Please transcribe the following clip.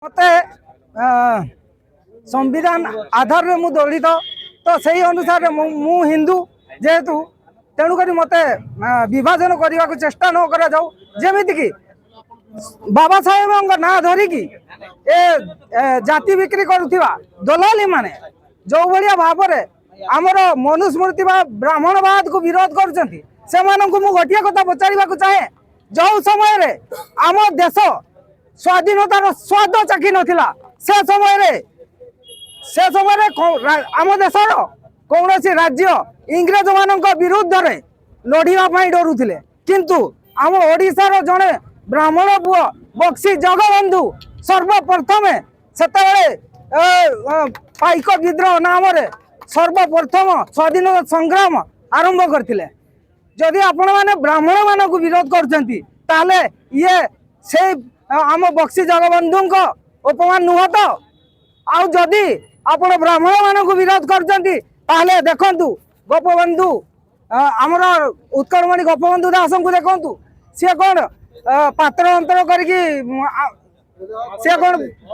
मते संविधान आधार में मु दलित तो सही अनुसार मु हिंदू जेहेतु तेणुक मत विभाजन करने को चेष्टा न करा जाऊ जेमिति कि बाबा साहेब ना धरिकी ए जाति बिक्री करुवा दलाली माने जो भाया भाव में आमर मनुस्मृति ब्राह्मणवाद को विरोध कर गोटे कथा पचार चाहे जो समय आम देश स्वाधीनतार स्वाद चाखी नथिला से समय आम देशर कौन राज्य इंग्रेज मान विरुद्ध रे लड़ाई डरुले किंतु आम ओडिशार जड़े ब्राह्मण पुओ बक्सी जगबंधु सर्वप्रथम से पाइक विद्रोह नाम सर्वप्रथम स्वाधीनता संग्राम आरंभ करते जदि आपण मैंने ब्राह्मण मान को विरोध कर ये से आम बक्सी जगबंधु उपमान नुह तो आदि आपण ब्राह्मण मान को विरोध कर देखु गोपबंधु आमर उत्कलमणि गोपबंधु दास को देखु सी कौन पात्र अंतर कर